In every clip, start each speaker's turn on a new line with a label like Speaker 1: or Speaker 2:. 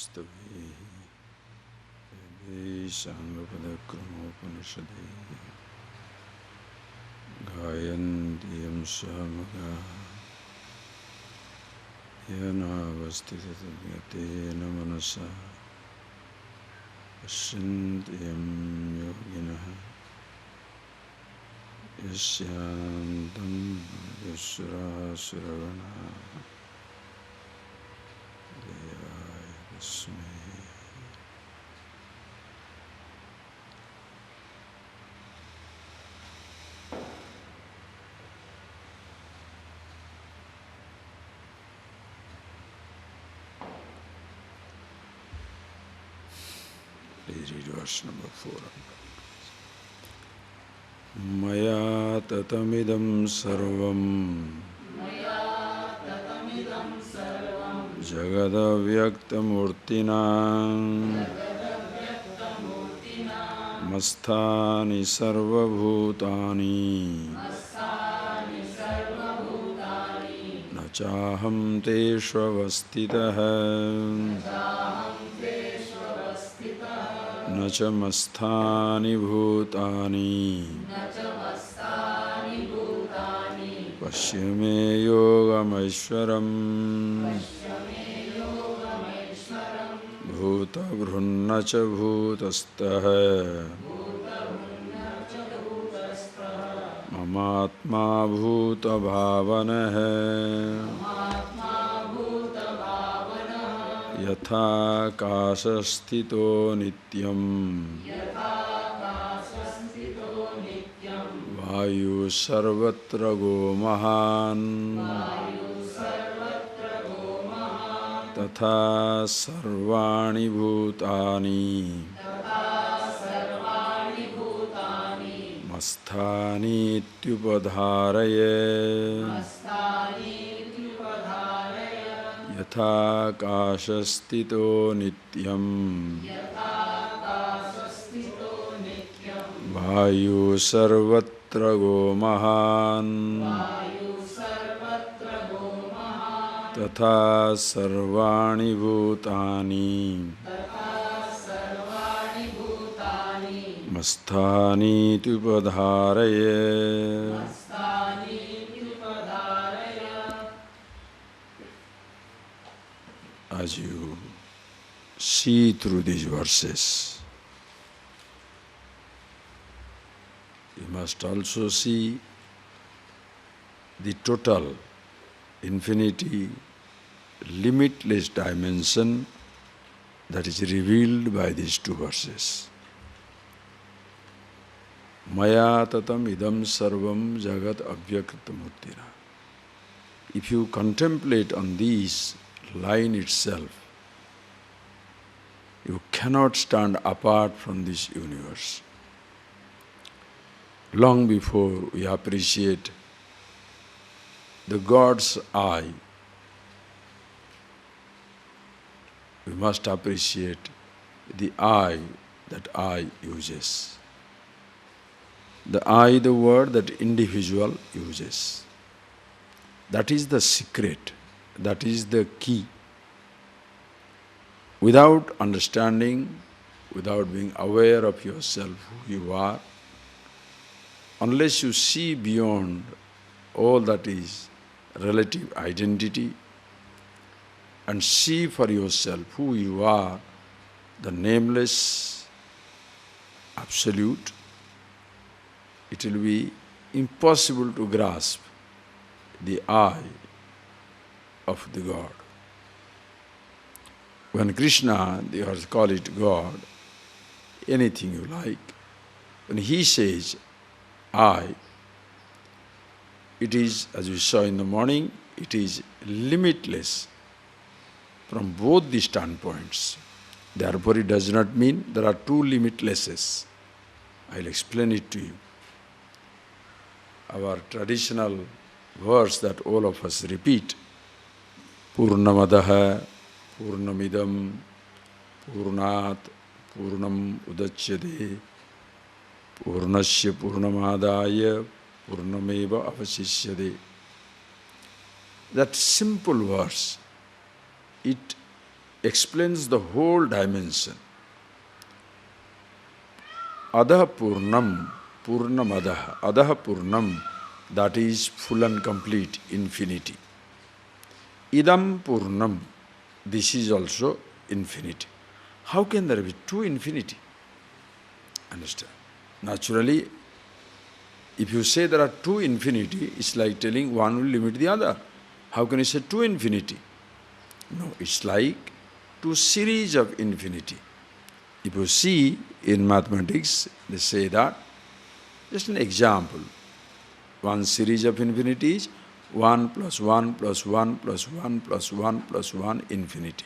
Speaker 1: Stave Sangapadakramopanishade Gayantiyam Samaga Yanavastitatyatena Manasa Asintiyam Yoginaha Yasyantam Yasura Please read verse number 4. Maya tatamidam sarvam Jagadavyaktamurtina Masthani sarvabhutani Nachaham teshvavastitaha Nacha masthani bhutani Pashyame yogameshwaram Bhuta bhrunnacha bhutastaha Mamatma bhuta bhavanaha Yatha kasastito nityam Vayu sarvatra go mahan Tatha sarvani bhutani Masthani tyupadharaye Yatha kashastito nityam Vayu sarvatra go mahan Tatha sarvani bhutani Masthani tyupadharaye. As you see through these verses, you must also see the total infinity, limitless dimension that is revealed by these two verses. Maya tatam idam sarvam jagat avyaktamurtina. If you contemplate on these line itself, you cannot stand apart from this universe. Long before we appreciate the God's eye, we must appreciate the eye that eye uses. The eye, the word that individual uses. That is the secret. That is the key. Without understanding, without being aware of yourself, who you are, unless you see beyond all that is relative identity and see for yourself who you are, the nameless absolute, it will be impossible to grasp the eye of the God. When Krishna, they call it God, anything you like, when he says I, it is, as we saw in the morning, it is limitless from both the standpoints. Therefore, it does not mean there are two limitlesses. I'll explain it to you. Our traditional verse that all of us repeat, Purnamadaha, Purnamidam, Purnat, Purnam Udachyate, Purnasya Purnamadaya, Purnameva Avasishyade. That simple verse, it explains the whole dimension. Adaha Purnam, Purnamadaha, Adaha Purnam, that is full and complete infinity. Idam Purnam, this is also infinity. How can there be two infinity? Understand? Naturally, if you say there are two infinity, it's like telling one will limit the other. How can you say two infinity? No, it's like two series of infinity. If you see in mathematics, they say that, just an example, one series of infinities, 1 plus 1 plus 1 plus 1 plus 1 plus 1 infinity.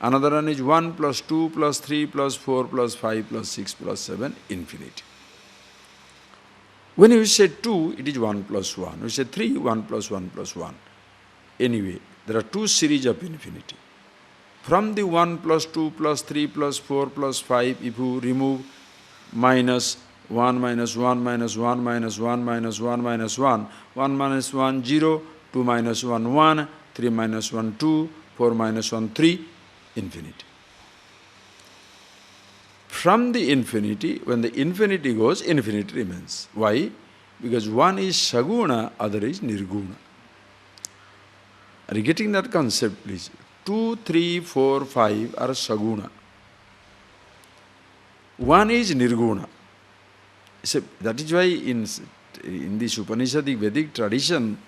Speaker 1: Another one is 1 plus 2 plus 3 plus 4 plus 5 plus 6 plus 7 infinity. When you say 2, it is 1 plus 1. You say 3, 1 plus 1 plus 1. Anyway, there are two series of infinity. From the 1 plus 2 plus 3 plus 4 plus 5, if you remove minus 1 minus 1 minus 1 minus 1 minus 1 minus 1, 1 minus 1, 0, 2 minus 1, 1, 3 minus 1, 2, 4 minus 1, 3, infinity. From the infinity, when the infinity goes, infinity remains. Why? Because one is Saguna, other is Nirguna. Are you getting that concept, please? 2, 3, 4, 5 are Saguna. One is Nirguna. So that is why in this Upanishadic Vedic tradition,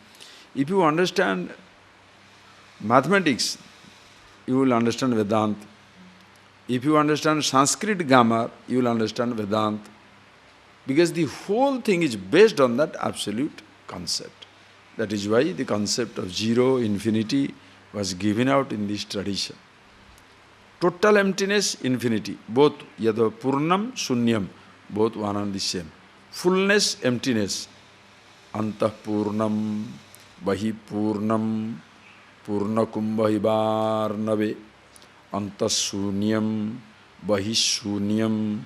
Speaker 1: if you understand mathematics, you will understand Vedanta. If you understand Sanskrit grammar, you will understand Vedanta. Because the whole thing is based on that absolute concept. That is why the concept of zero, infinity was given out in this tradition. Total emptiness, infinity. Both yada purnam, sunyam, both one and the same. Fullness, emptiness. Antah purnam, bahi purnam, purna kumbha ibarnave. Antah sunyam, bahi sunyam,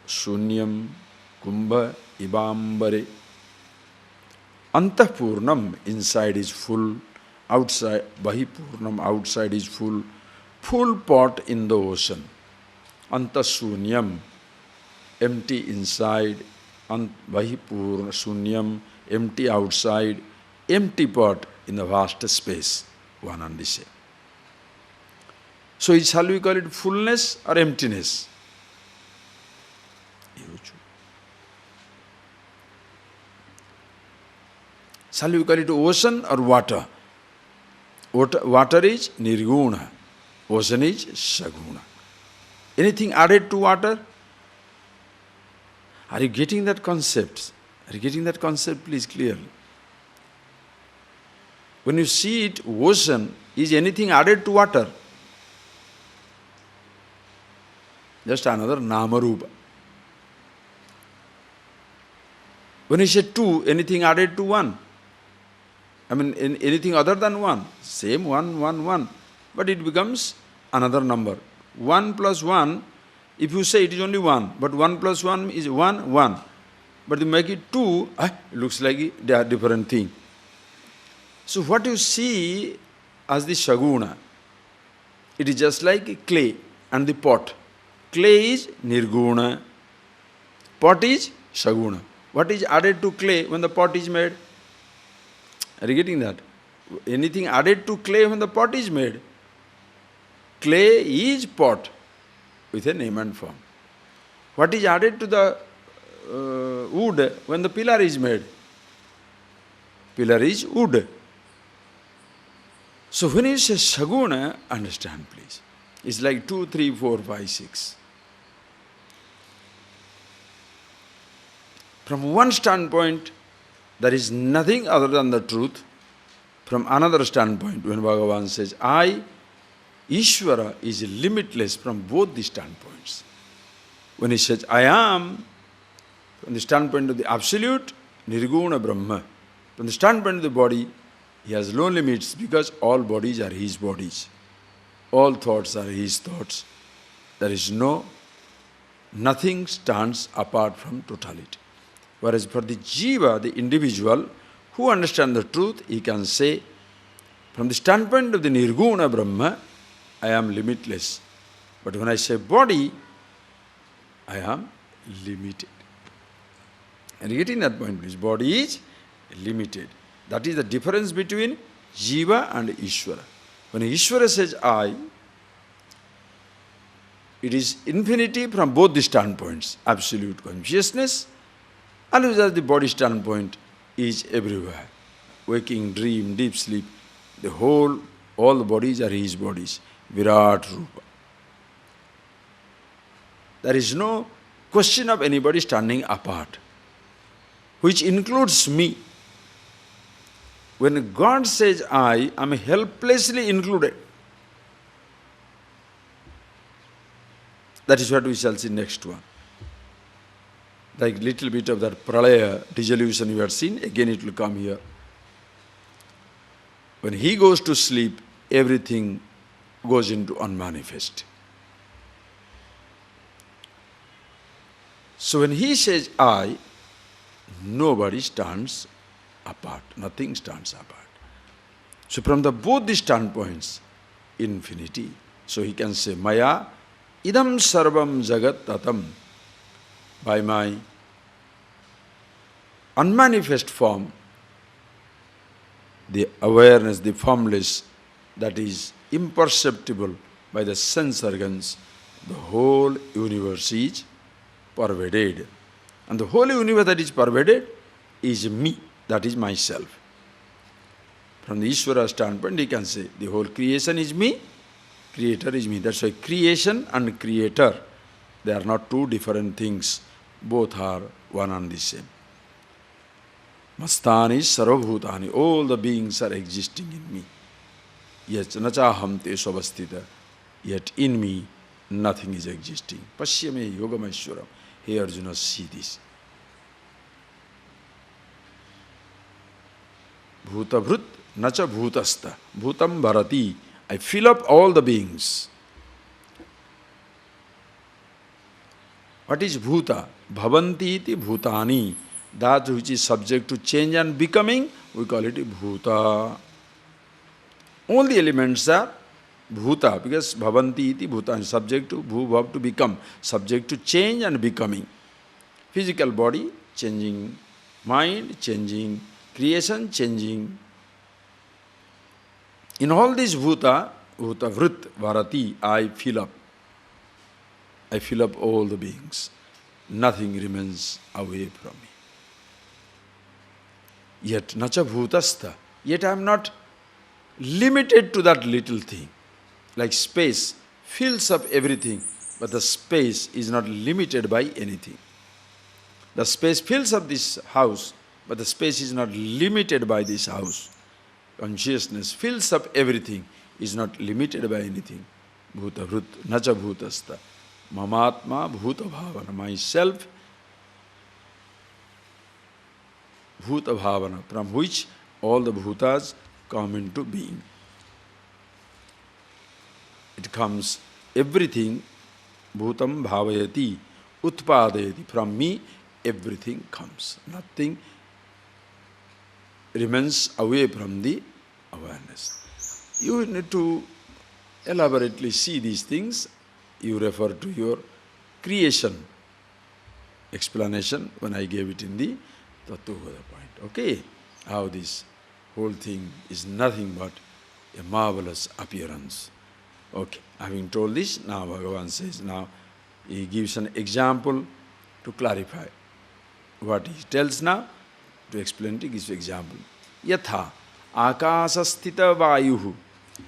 Speaker 1: sunyam kumbha ibambare. Antah purnam, inside is full, outside, bahi purnam, outside is full. Full pot in the ocean. Antah sunyam, empty inside. Bahi purna sunyam, empty outside. Empty pot in the vast space, one and the same. So shall we call it fullness or emptiness? Shall we call it ocean or water? Water is nirguna. Ocean is saguna. Anything added to water? Are you getting that concept? Are you getting that concept, please, clearly? When you see it, ocean, is anything added to water? Just another namarupa. When you say two, anything added to one? I mean, anything other than one? Same one, one, one. But it becomes another number. 1 plus 1, if you say it is only 1, but 1 plus 1 is 1, 1. But you make it 2, it looks like they are different thing. So what you see as the Saguna, it is just like clay and the pot. Clay is Nirguna, pot is Saguna. What is added to clay when the pot is made? Are you getting that? Anything added to clay when the pot is made? Clay is pot with a name and form. What is added to the wood when the pillar is made? Pillar is wood. So when you say Saguna, understand please. It's like 2, 3, 4, 5, 6. From one standpoint, there is nothing other than the truth. From another standpoint, when Bhagavan says, I, Ishvara, is limitless from both the standpoints. When he says, I am, from the standpoint of the absolute, Nirguna Brahma. From the standpoint of the body, he has no limits because all bodies are his bodies. All thoughts are his thoughts. There is nothing stands apart from totality. Whereas for the jiva, the individual, who understands the truth, he can say, from the standpoint of the Nirguna Brahma, I am limitless. But when I say body, I am limited. And getting that point, please. Body is limited. That is the difference between Jiva and Ishvara. When Ishvara says I, it is infinity from both the standpoints. Absolute consciousness, and as the body standpoint is everywhere. Waking, dream, deep sleep, all the bodies are his bodies. Virat Rupa. There is no question of anybody standing apart, which includes me. When God says I am helplessly included. That is what we shall see next one. Like little bit of that pralaya, dissolution you have seen, again it will come here. When he goes to sleep, everything goes into unmanifest. So when he says I, nobody stands apart, nothing stands apart. So from both the standpoints, infinity. So he can say, Maya idam sarvam jagat tatam. By my unmanifest form, the awareness, the formless, that is imperceptible by the sense organs, the whole universe is pervaded. And the whole universe that is pervaded is me, that is myself. From the Ishvara standpoint, he can say, the whole creation is me, creator is me. That's why creation and creator, they are not two different things. Both are one and the same. Mastani sarvabhutani, all the beings are existing in me. Yet nachaham te svavastita, yet in me nothing is existing. Pashyame yogamaishwaram. Hey Arjuna, see this. Bhutabhrut nacha bhutasta, bhutam bharati. I fill up all the beings. What is bhuta? Bhavanti iti bhutani. That which is subject to change and becoming, we call it bhuta. All the elements are bhuta, because bhavanti iti bhutani, subject to bhu, to become, subject to change and becoming. Physical body changing, mind changing, creation changing. In all this bhuta, bhutavrit varati, I fill up. I fill up all the beings. Nothing remains away from me. Yet nacha bhutastha. Yet I am not limited to that little thing. Like space fills up everything, but the space is not limited by anything. The space fills up this house, but the space is not limited by this house. Consciousness fills up everything, is not limited by anything. Bhuta vrut, nacha bhutastha. Mamatma bhuta bhavana, myself, bhuta bhavana, from which all the bhutas come into being. It comes, everything, bhutam bhavayati, utpadayati, from me everything comes. Nothing remains away from the awareness. You need to elaborately see these things. You refer to your creation explanation when I gave it in the Tattva-boda point. Okay? How this whole thing is nothing but a marvelous appearance. Okay. Having told this, now Bhagavan says, now he gives an example to clarify. What he tells now, to explain it, he gives example. Yatha akasasthita vayuhu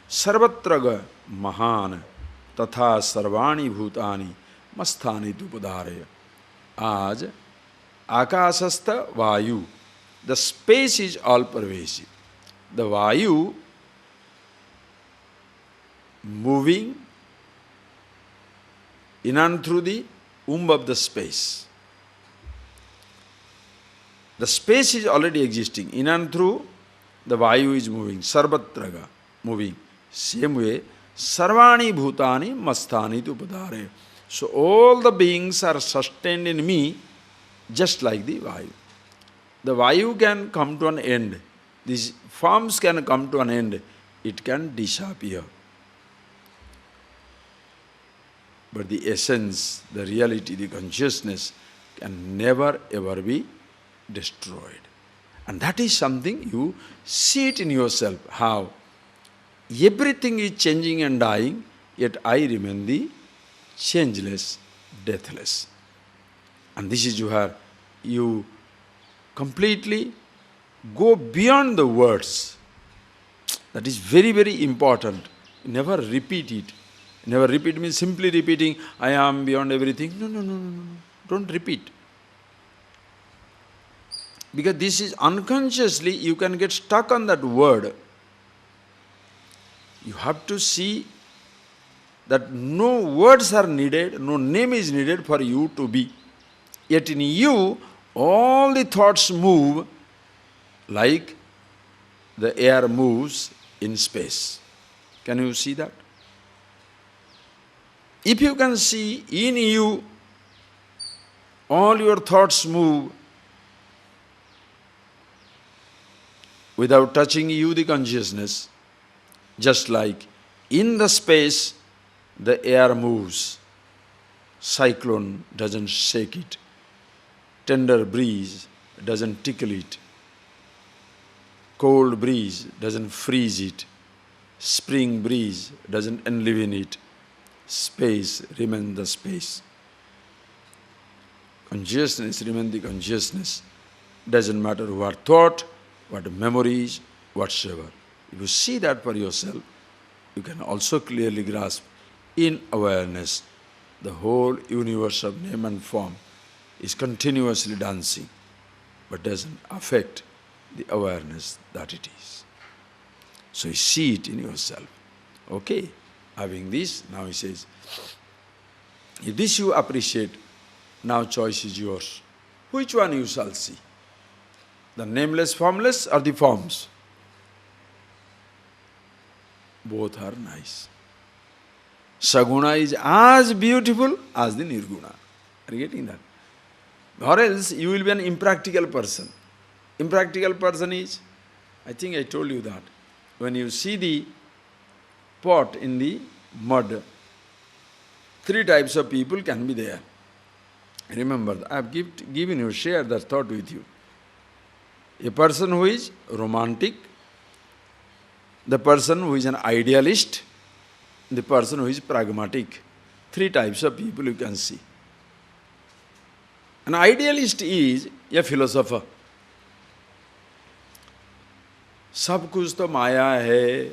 Speaker 1: sarvatraga mahan तथा सर्वाणी भूतानि मस्थानि तुपधारय. As akasastha vayu, the space is all pervasive. The vayu moving in and through the womb of the space. The space is already existing. In and through the vayu is moving. Sarvatraga, moving. Same way, Sarvani bhutani masthani tupadare. So all the beings are sustained in me just like the Vayu. The Vayu can come to an end. These forms can come to an end. It can disappear. but the essence, the reality, the consciousness can never ever be destroyed. And that is something you see it in yourself, how everything is changing and dying, yet I remain the changeless, deathless. And this is where you completely go beyond the words. That is very, very important. Never repeat it. Never repeat means simply repeating, I am beyond everything. No, no, no, no, no. Don't repeat. Because this is unconsciously, you can get stuck on that word. You have to see that no words are needed, no name is needed for you to be. Yet in you, all the thoughts move like the air moves in space. Can you see that? If you can see in you, all your thoughts move without touching you, the consciousness, just like in the space, the air moves. Cyclone doesn't shake it. Tender breeze doesn't tickle it. Cold breeze doesn't freeze it. Spring breeze doesn't enliven it. Space remains the space. Consciousness remains the consciousness. Doesn't matter what thought, what memories, whatsoever. If you see that for yourself, you can also clearly grasp in awareness the whole universe of name and form is continuously dancing, but doesn't affect the awareness that it is. So you see it in yourself. Okay, having this, now he says, if this you appreciate, now choice is yours. Which one you shall see? The nameless, formless, or the forms? Both are nice. Saguna is as beautiful as the Nirguna. Are you getting that? Or else you will be an impractical person. Impractical person is, I think I told you that. When you see the pot in the mud, three types of people can be there. Remember, I have given you, share that thought with you. A person who is romantic, the person who is an idealist, the person who is pragmatic. Three types of people you can see. An idealist is a philosopher. सब कुछ तो माया है.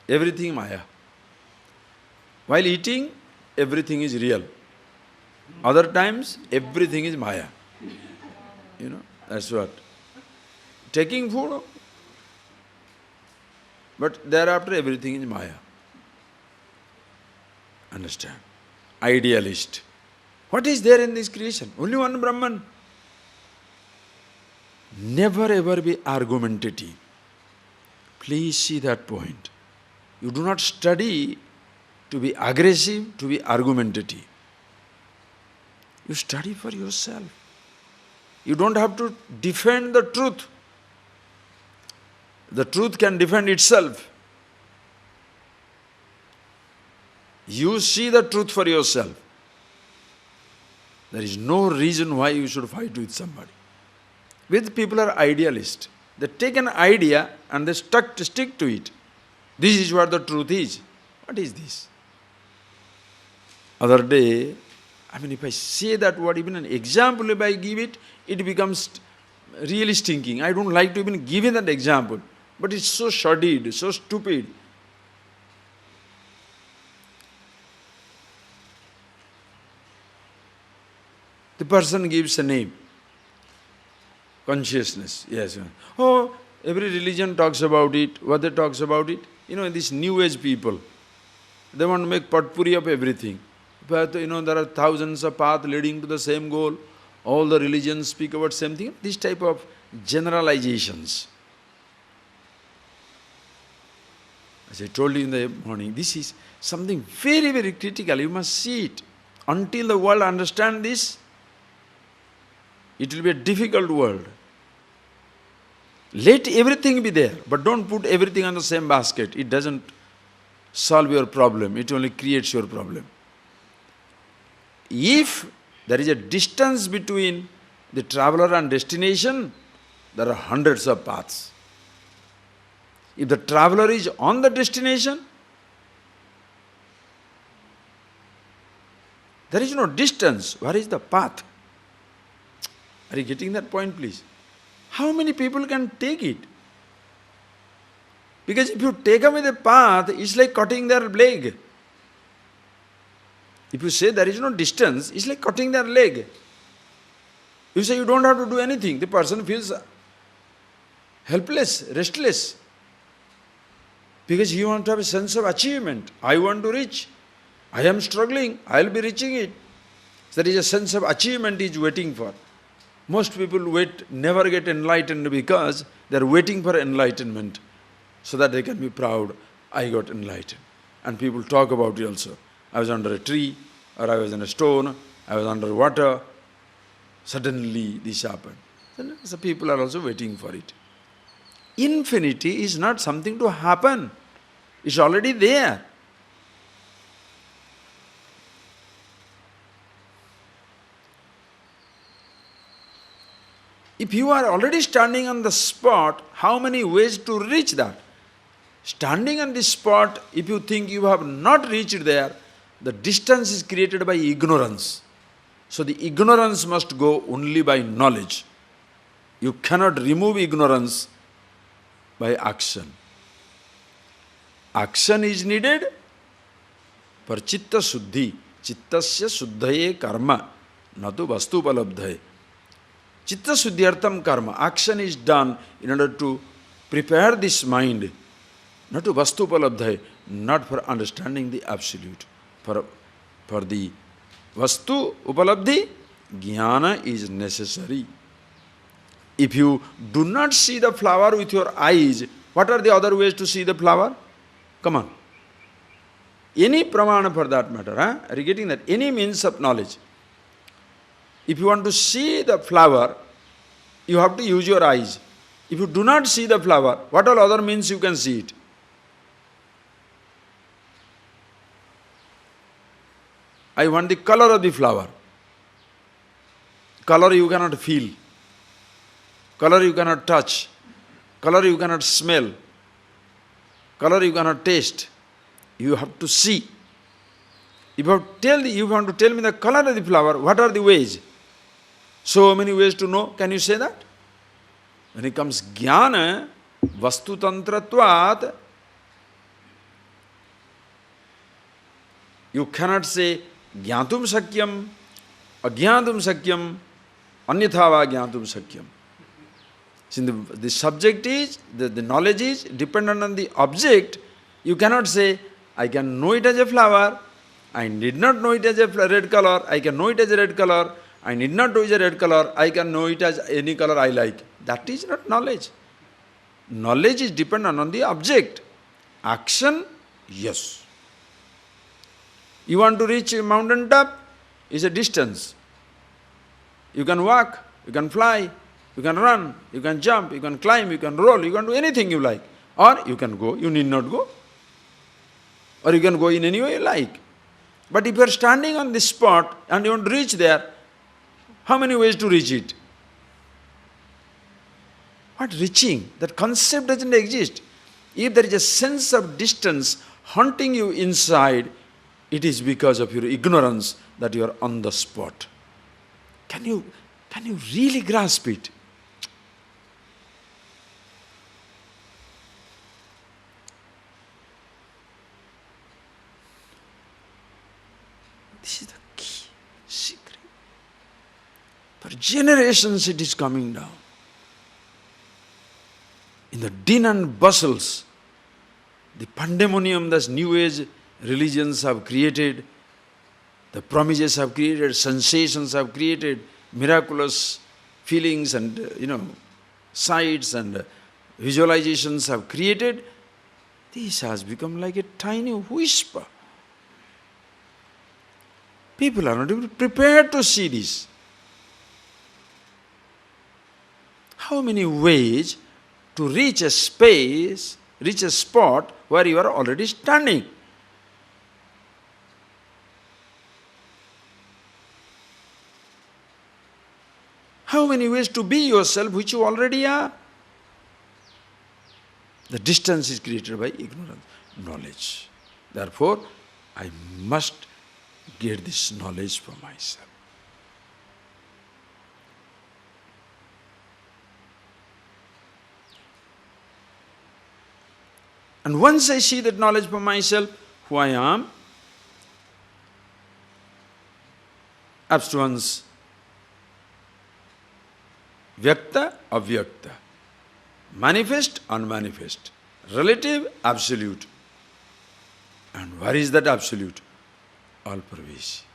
Speaker 1: Everything maya. While eating, everything is real. Other times, everything is maya. You know, that's what. Taking food, but thereafter everything is maya. Understand? Idealist. What is there in this creation? Only one Brahman. Never ever be argumentative. Please see that point. You do not study to be aggressive, to be argumentative. You study for yourself. You don't have to defend the truth. The truth can defend itself. You see the truth for yourself. There is no reason why you should fight with somebody. With people are idealists. They take an idea and they stick to it. This is what the truth is. What is this? Other day, if I say that word, even an example if I give it, it becomes really stinking. I don't like to even give it that example. But it's so sordid, so stupid. The person gives a name. Consciousness, yes. Oh, every religion talks about it. What they talks about it? These new age people, they want to make potpourri of everything. But there are thousands of paths leading to the same goal. All the religions speak about same thing. This type of generalizations. As I told you in the morning, this is something very, very critical. You must see it. Until the world understands this, it will be a difficult world. Let everything be there, but don't put everything on the same basket. It doesn't solve your problem, it only creates your problem. If there is a distance between the traveler and destination, there are hundreds of paths. If the traveler is on the destination, there is no distance. Where is the path? Are you getting that point, please? How many people can take it? Because if you take away the path, it's like cutting their leg. If you say there is no distance, it's like cutting their leg. You say you don't have to do anything, the person feels helpless, restless. Because he wants to have a sense of achievement. I want to reach. I am struggling, I will be reaching it. So there is a sense of achievement he is waiting for. Most people never get enlightened because they are waiting for enlightenment so that they can be proud, I got enlightened. And people talk about it also. I was under a tree, or I was in a stone, I was under water. Suddenly this happened. So people are also waiting for it. Infinity is not something to happen. It's already there. If you are already standing on the spot, how many ways to reach that? Standing on the spot, if you think you have not reached there, the distance is created by ignorance. So the ignorance must go only by knowledge. You cannot remove ignorance by action. Action is needed for chitta suddhi. Chittasya suddhaye karma, natu vastu upalabdhaye. Chitta suddhyartam karma. Action is done in order to prepare this mind, not to vastu upalabdhaye, not for understanding the absolute. For the vastu upalabdhi, jnana is necessary. If you do not see the flower with your eyes, what are the other ways to see the flower? Come on. Any pramana for that matter, huh? Are you getting that? Any means of knowledge. If you want to see the flower, you have to use your eyes. If you do not see the flower, what all other means you can see it? I want the color of the flower. Color you cannot feel. Color you cannot touch. Color you cannot smell. Color you cannot taste. You have to see. If you want to tell me the color of the flower, what are the ways? So many ways to know. Can you say that? When it comes jnana, vastu tantratvat, you cannot say jnatum sakyam, ajnatum sakyam, anyathava jnatum sakyam. Since the subject is, the knowledge is dependent on the object, you cannot say, I can know it as a flower, I need not know it as a red color, I can know it as a red color, I need not know it as a red color, I can know it as any color I like. That is not knowledge. Knowledge is dependent on the object. Action, yes. You want to reach a mountain top, is a distance. You can walk, you can fly, you can run, you can jump, you can climb, you can roll, you can do anything you like. Or you can go, you need not go. Or you can go in any way you like. But if you are standing on this spot and you want to reach there, how many ways to reach it? What reaching? That concept doesn't exist. If there is a sense of distance haunting you inside, it is because of your ignorance that you are on the spot. Can you really grasp it? This is the key, secret. For generations it is coming down. In the din and bustles, the pandemonium that New Age religions have created, the promises have created, sensations have created, miraculous feelings and, sights and visualizations have created, this has become like a tiny whisper. People are not even prepared to see this. How many ways to reach a space, reach a spot where you are already standing? How many ways to be yourself which you already are? The distance is created by ignorance, knowledge. Therefore, I must get this knowledge for myself. And once I see that knowledge for myself, who I am, absence, vyakta, avyakta, manifest, unmanifest, relative, absolute. And where is that absolute? All-pervasive.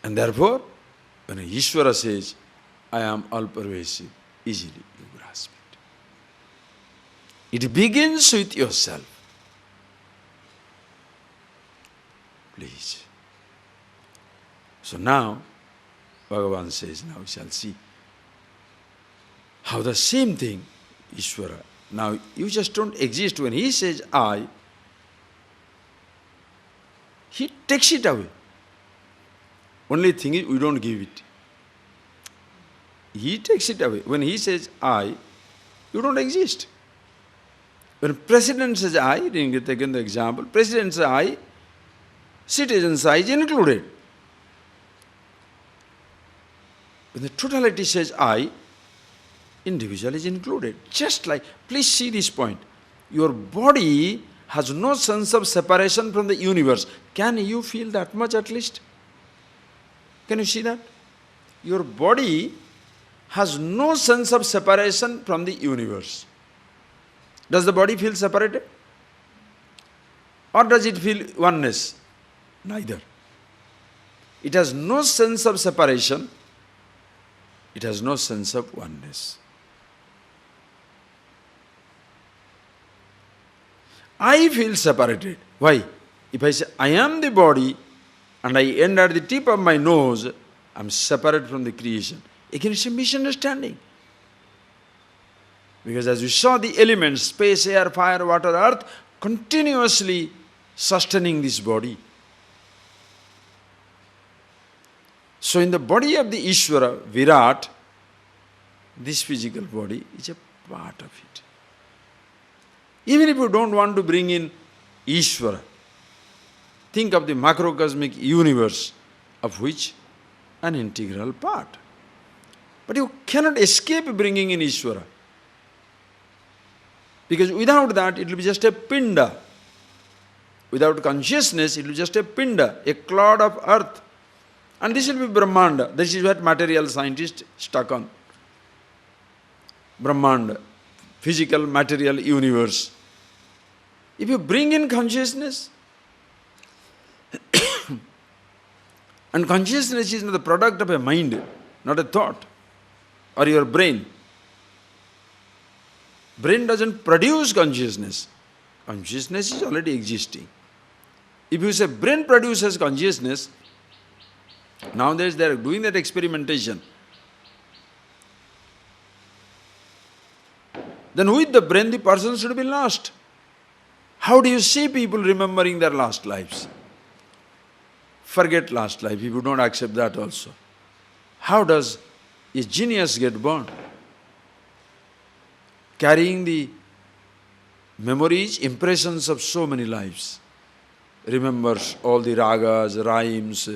Speaker 1: And therefore, when Ishvara says, I am all-pervasive, easily you grasp it. It begins with yourself. Please. So now, Bhagavan says, now we shall see how the same thing, Ishvara, now you just don't exist. When he says I, he takes it away. Only thing is we don't give it. He takes it away. When he says I, you don't exist. When President says I, you taken the example, President says I, citizens I is included. When the totality says I, individual is included. Just like, please see this point. Your body has no sense of separation from the universe. Can you feel that much at least? Can you see that? Your body has no sense of separation from the universe. Does the body feel separated? Or does it feel oneness? Neither. It has no sense of separation. It has no sense of oneness. I feel separated. Why? If I say, I am the body and I end at the tip of my nose, I am separate from the creation. Again, it's a misunderstanding. Because as we saw the elements, space, air, fire, water, earth, continuously sustaining this body. So in the body of the Ishvara, Virat, this physical body is a part of it. Even if you don't want to bring in Ishvara, think of the macrocosmic universe of which an integral part. But you cannot escape bringing in Ishvara. Because without that, it will be just a pinda. Without consciousness, it will be just a pinda, a clod of earth. And this will be Brahmanda. This is what material scientists stuck on. Brahmanda, physical, material universe. If you bring in consciousness, and consciousness is not the product of a mind, not a thought, or your brain. Brain doesn't produce consciousness. Consciousness is already existing. If you say brain produces consciousness, nowadays they are doing that experimentation. Then with the brain the person should be lost. How do you see people remembering their last lives? Forget last life if you don't accept that also. How does a genius get born? Carrying the memories, impressions of so many lives. Remembers all the ragas, rhymes,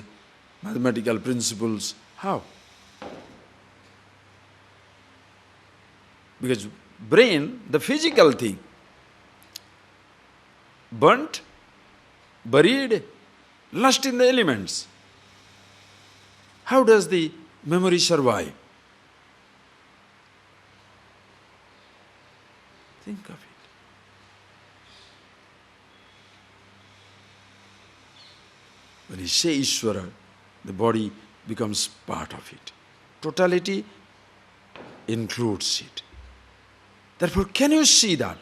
Speaker 1: mathematical principles. How? Because brain, the physical thing, burnt, buried, lost in the elements. How does the memory survive? Think of it. When you say Ishvara, the body becomes part of it. Totality includes it. Therefore, can you see that?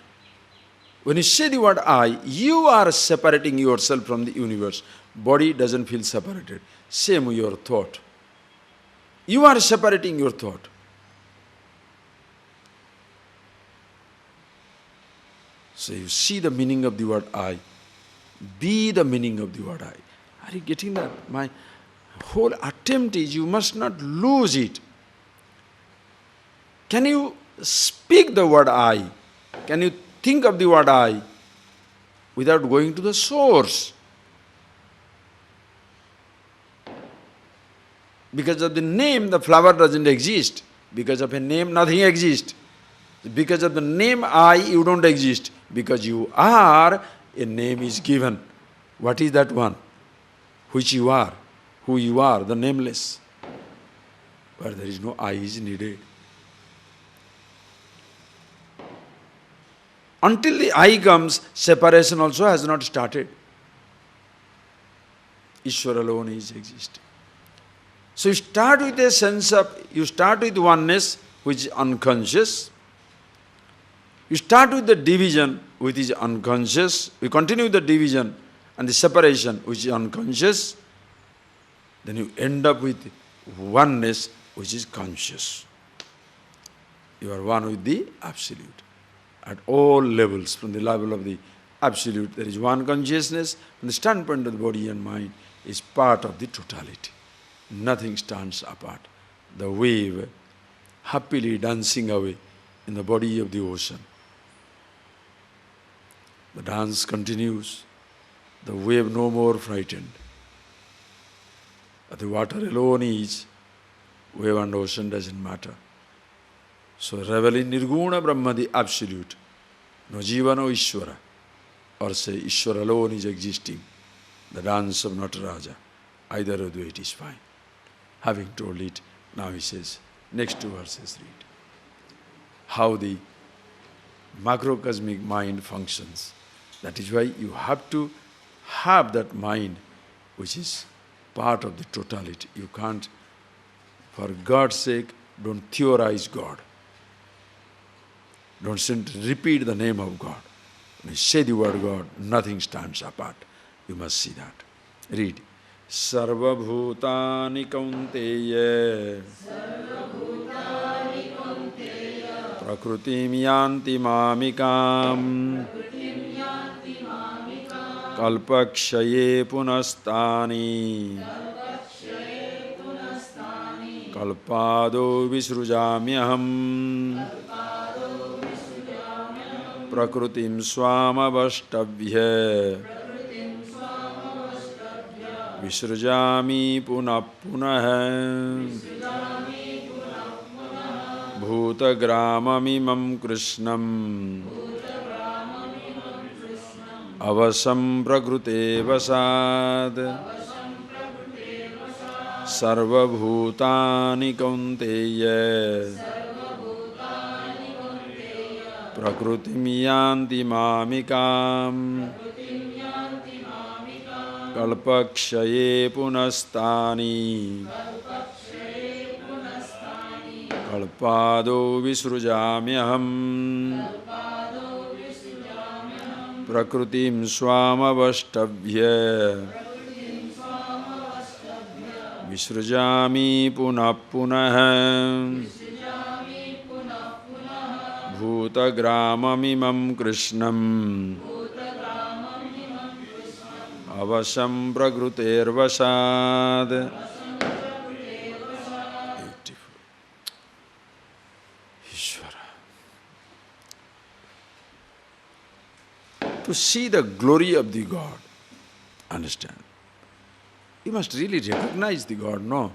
Speaker 1: When you say the word I, you are separating yourself from the universe. Body doesn't feel separated. Same with your thought. You are separating your thought. So you see the meaning of the word I. Be the meaning of the word I. Are you getting that? My whole attempt is you must not lose it. Can you speak the word I? Can you think of the word I without going to the source? Because of the name, the flower doesn't exist. Because of a name, nothing exists. Because of the name I, you don't exist. Because you are, a name is given. What is that one? Which you are, who you are, the nameless. But there is no I is needed. Until the I comes, separation also has not started. Ishvara alone is existing. So you start with a sense of, you start with oneness, which is unconscious. You start with the division, which is unconscious. We continue the division and the separation, which is unconscious. Then you end up with oneness, which is conscious. You are one with the Absolute. At all levels, from the level of the Absolute, there is one consciousness. From the standpoint of the body and mind, is part of the totality. Nothing stands apart. The wave happily dancing away in the body of the ocean. The dance continues. The wave no more frightened. But the water alone is, wave and ocean doesn't matter. So revel in Nirguna Brahma, the Absolute. No Jiva, no Ishvara. Or say Ishvara alone is existing. The dance of Nataraja. Either of the way it is fine. Having told it, now he says, next two verses read. How the macrocosmic mind functions. That is why you have to have that mind which is part of the totality. You can't, for God's sake, don't theorize God. Don't simply repeat the name of God. When you say the word God, nothing stands apart. You must see that. Read. Sarva bhutani kaunteya prakritim yanti mamikam kalpakshaye punastani kalpado visrujamyaham prakritim swamavastavya Visrujami punah punah Bhutagramamimam Krishnam Avasam prakrute vasad Sarva bhutani kaunteya Prakritim yanti mamikam Kalpakshaye punastani Kalpado visrujamyaham Prakritim swamavastavya Visrujami punah punah Bhutagramamimam Krishnam Avasam prakruter vasad. Beautiful. Ishvara. To see the glory of the God, understand. You must really recognize the God, no?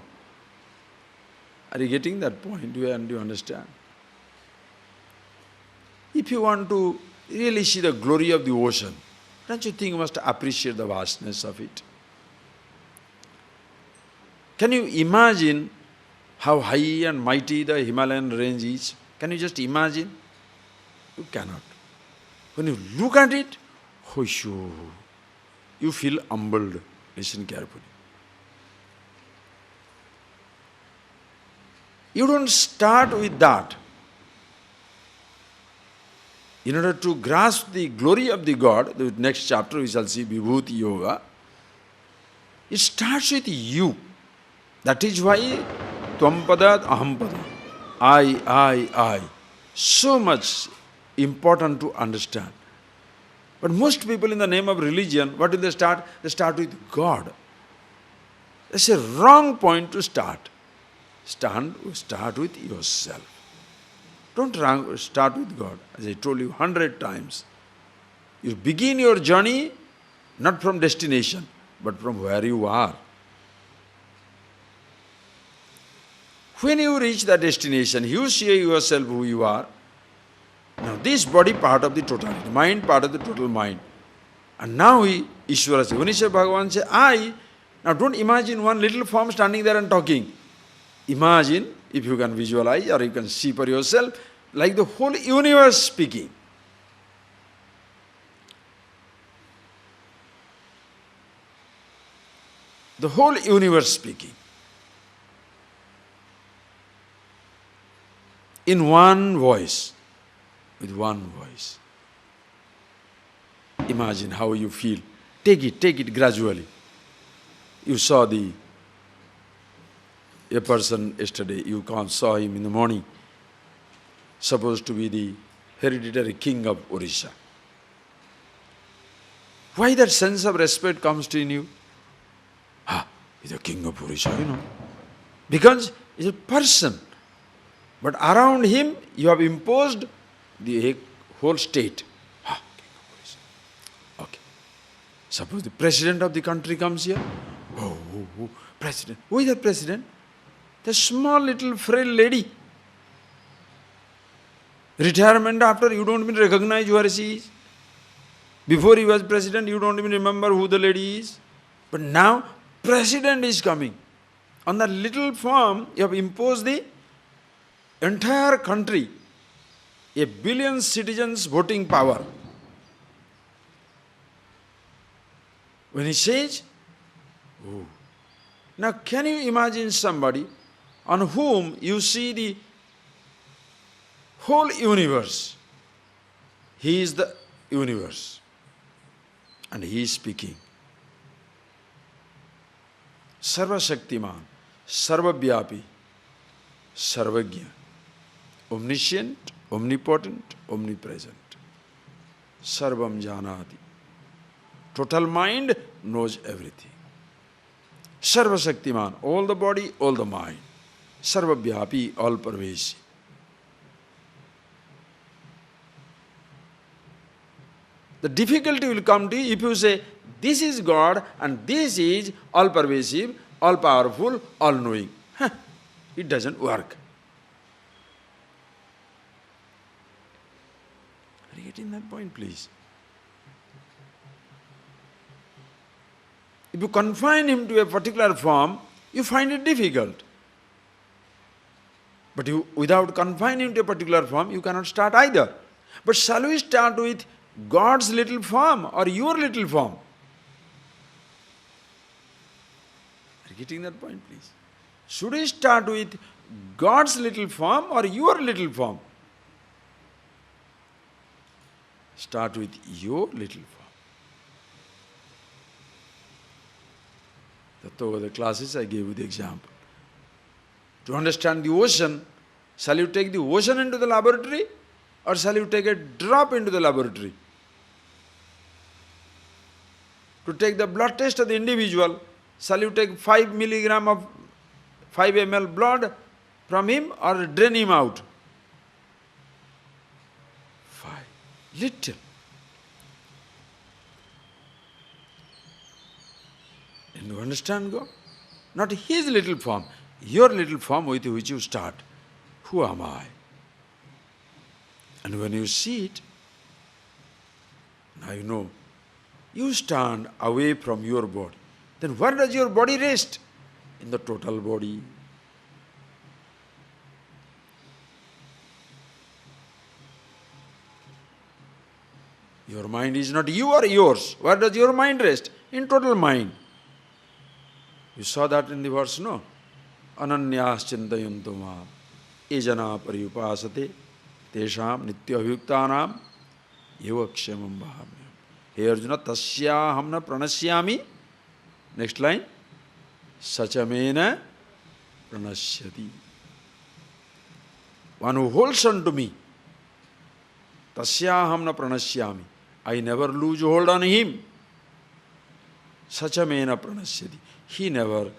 Speaker 1: Are you getting that point? Do you understand? If you want to really see the glory of the ocean, don't you think you must appreciate the vastness of it? Can you imagine how high and mighty the Himalayan range is? Can you just imagine? You cannot. When you look at it, you feel humbled. Listen carefully. You don't start with that. In order to grasp the glory of the God, the next chapter we shall see Vibhuti Yoga, it starts with you. That is why Tvampadat Ahampada. I. So much important to understand. But most people in the name of religion, what do they start? They start with God. That's a wrong point to start. Start with yourself. Don't start with God. As I told you 100 times. You begin your journey not from destination, but from where you are. When you reach the destination, you see yourself who you are. Now this body part of the totality, mind part of the total mind. And now Ishvara says, when he says, Bhagavan says, I, now don't imagine one little form standing there and talking. Imagine, if you can visualize or you can see for yourself, like the whole universe speaking. The whole universe speaking. In one voice, with one voice. Imagine how you feel. Take it gradually. You saw a person yesterday, you saw him in the morning, supposed to be the hereditary king of Orissa. Why that sense of respect comes to in you? He's the king of Orissa, Because he's a person. But around him, you have imposed the whole state. King of Orissa. Okay. Suppose the president of the country comes here. President. Who is that president? The small little frail lady. Retirement after, you don't even recognize where she is. Before he was president, you don't even remember who the lady is. But now, president is coming. On that little form, you have imposed the entire country, 1 billion citizens voting power. When he says, now can you imagine somebody on whom you see the whole universe? He is the universe. And he is speaking. Sarva Shaktiman, Sarva Vyapi, Sarvagya. Omniscient, omnipotent, omnipresent. Sarvam Janati. Total mind knows everything. Sarva Shaktiman, all the body, all the mind. Sarva Vyapi, all pervasive. The difficulty will come to you if you say, this is God and this is all pervasive, all powerful, all knowing. It doesn't work. Are you getting that point, please? If you confine him to a particular form, you find it difficult. But without confining him to a particular form, you cannot start either. But shall we start with God's little form or your little form? Are you getting that point, please? Should we start with God's little form or your little form? Start with your little form. That over the classes I gave you the example. To understand the ocean, shall you take the ocean into the laboratory or shall you take a drop into the laboratory? To take the blood test of the individual, shall you take 5 milligram of 5 ml blood from him or drain him out? 5. Little. And you understand God? Not his little form, your little form with which you start. Who am I? And when you see it, now you know, you stand away from your body. Then where does your body rest? In the total body. Your mind is not you or yours. Where does your mind rest? In total mind. You saw that in the verse, no? Ananyas chintayantu mam ejana pariyupasate tesham nitya abhyuktanam eva kshamam bhavyam. Hey Arjuna, tasya hamna pranasyami. Next line. Sachamena pranasyati. One who holds on to me. Tasya hamna pranasyami. I never lose hold on him. Sachamena pranasyati. He never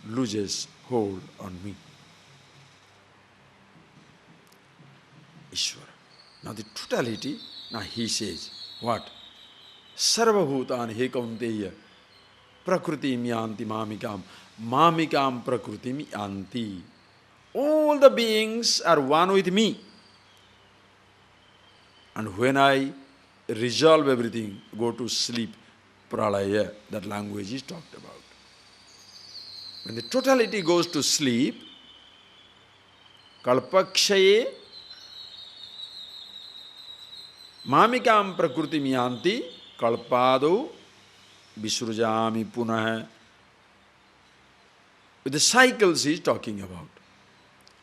Speaker 1: loses hold on me. Ishvara. Now the totality, now he says, what? Sarvabhutani he kaunteya prakritim yanti mamikam prakritim yanti. All the beings are one with me. And when I resolve everything, go to sleep, pralaya, that language is talked about. When the totality goes to sleep, kalpakshaye mamikam prakritim yanti kalpado visrujami punah. The cycles he is talking about.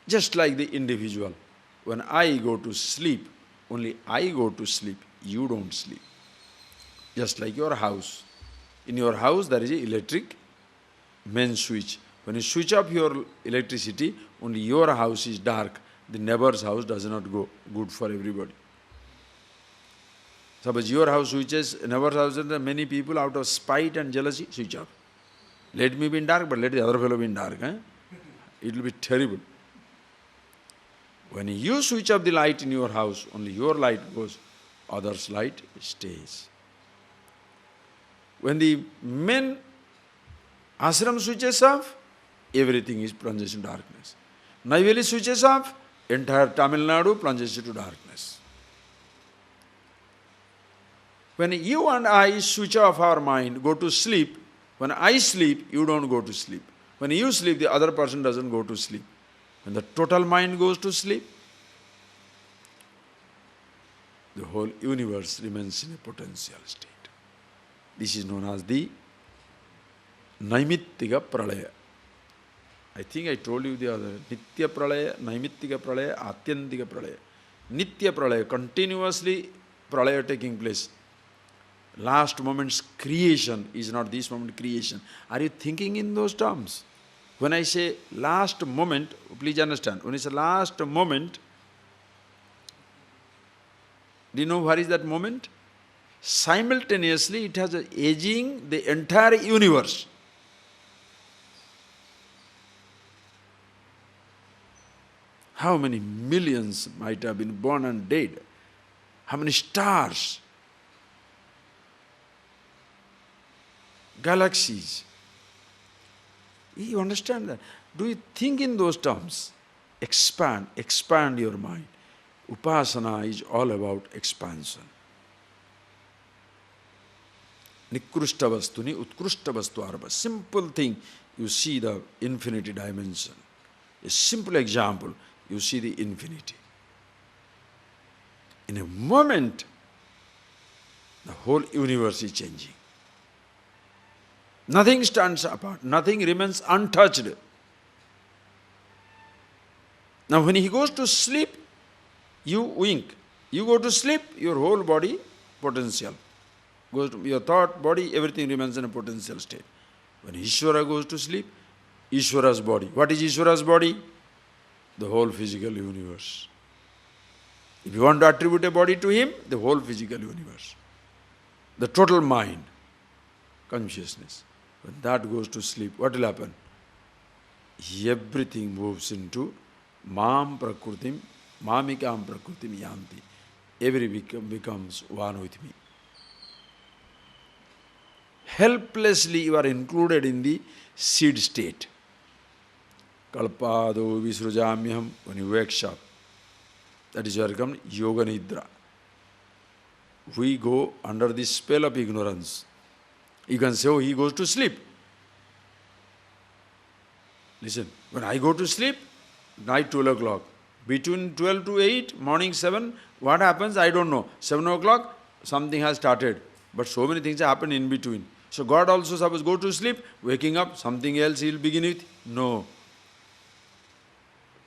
Speaker 1: Just like the individual. When I go to sleep, only I go to sleep, you don't sleep. Just like your house. In your house there is an electric main switch. When you switch off your electricity, only your house is dark. The neighbor's house does not go good for everybody. Suppose your house switches, neighbor's house, and many people out of spite and jealousy switch off. Let me be in dark, but let the other fellow be in dark. It will be terrible. When you switch off the light in your house, only your light goes, others' light stays. When the main ashram switches off, everything is plunges in darkness. Naiveli switches off, entire Tamil Nadu plunges into darkness. When you and I switch off our mind, go to sleep, when I sleep, you don't go to sleep. When you sleep, the other person doesn't go to sleep. When the total mind goes to sleep, the whole universe remains in a potential state. This is known as the Naimittika Pralaya. I think I told you the other. Nitya Pralaya, Naimittika Pralaya, Atyantika Pralaya. Nitya Pralaya, continuously Pralaya taking place. Last moment's creation is not this moment creation. Are you thinking in those terms? When I say last moment, please understand, when I say last moment, do you know what is that moment? Simultaneously it has aging the entire universe. How many millions might have been born and dead? How many stars? Galaxies. You understand that? Do you think in those terms? Expand your mind. Upasana is all about expansion. Nikrushta vastuni utkrushta vastu arva. Simple thing, you see the infinity dimension. A simple example, you see the infinity. In a moment, the whole universe is changing. Nothing stands apart, nothing remains untouched. Now when he goes to sleep, you wink. You go to sleep, your whole body potential. Goes to your thought, body, everything remains in a potential state. When Ishvara goes to sleep, Ishvara's body. What is Ishvara's body? The whole physical universe. If you want to attribute a body to him, the whole physical universe. The total mind, consciousness. When that goes to sleep, what will happen? Everything moves into Mam Prakrutim, Mamikam Prakrutim Yanti. Every becomes one with me. Helplessly you are included in the seed state. Kalpado Visrujamyam, when you wake up. That is where it comes Yoga Nidra. We go under the spell of ignorance. You can say, oh, he goes to sleep. Listen, when I go to sleep, night 12 o'clock. Between 12 to 8, morning 7, what happens? I don't know. 7 o'clock, something has started. But so many things happen in between. So God also suppose go to sleep, waking up, something else he will begin with. No.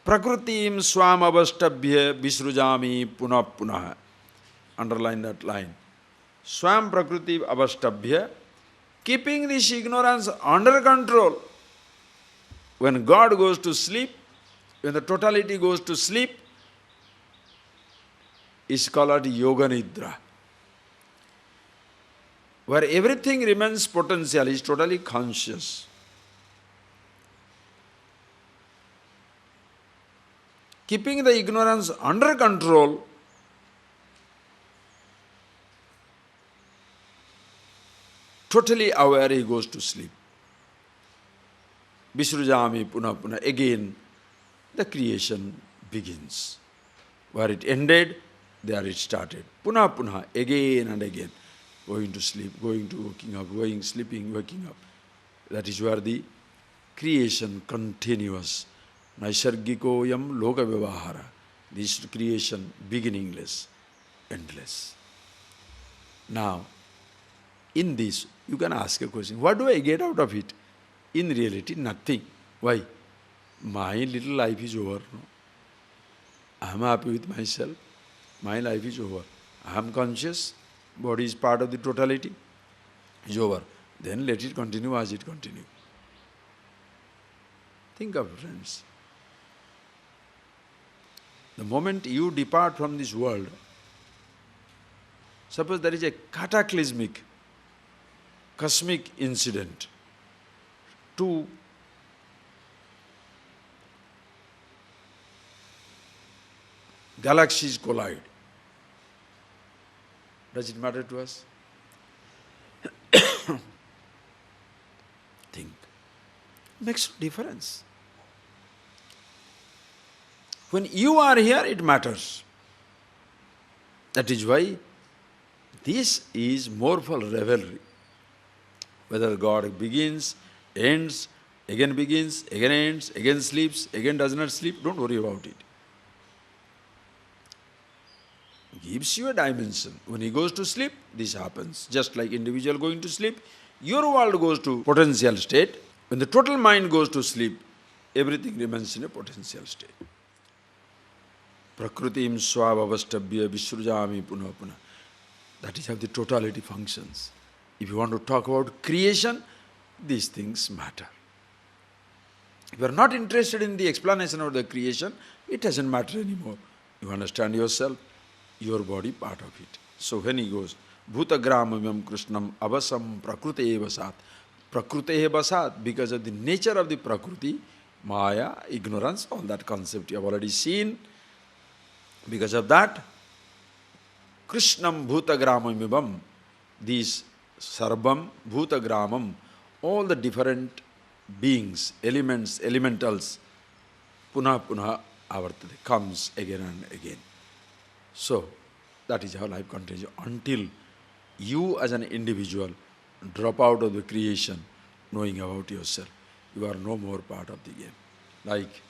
Speaker 1: Prakritim swam avastabhya visrujami punah punah. Underline that line. Swam prakriti avastabhya. Keeping this ignorance under control. When God goes to sleep, when the totality goes to sleep, is called Yoga Nidra. Where everything remains potential, is totally conscious. Keeping the ignorance under control, totally aware, he goes to sleep. Visrujami puna puna. Again, the creation begins. Where it ended, there it started. Puna puna, again and again. Going to sleep, going to waking up, going, sleeping, waking up. That is where the creation continuous. Naisargikoyam loka vyavahara. This creation beginningless, endless. Now, in this, you can ask a question, what do I get out of it? In reality, nothing. Why? My little life is over. No? I am happy with myself. My life is over. I am conscious. Body is part of the totality. It's over. Then let it continue as it continues. Think of it, friends. The moment you depart from this world, suppose there is a cataclysmic, cosmic incident, two galaxies collide. Does it matter to us? Think. Makes no difference. When you are here, it matters. That is why this is more for revelry. Whether God begins, ends, again begins, again ends, again sleeps, again does not sleep, don't worry about it. Gives you a dimension. When he goes to sleep, this happens. Just like individual going to sleep, your world goes to potential state. When the total mind goes to sleep, everything remains in a potential state. Prakritim swabhavastabhya visrujami punah punah. That is how the totality functions. If you want to talk about creation, these things matter. If you are not interested in the explanation of the creation, it doesn't matter anymore. You understand yourself, your body part of it. So when he goes, Bhutagramamyam Krishnam avasam prakrute vasat. Prakrute vasat, because of the nature of the prakriti, maya, ignorance, all that concept you have already seen. Because of that, Krishnam Bhutagramamyam, these Sarvam Bhutagramam, all the different beings, elements, elementals, punah punah avartate, comes again and again. So, that is how life continues until you as an individual drop out of the creation, knowing about yourself. You are no more part of the game. Like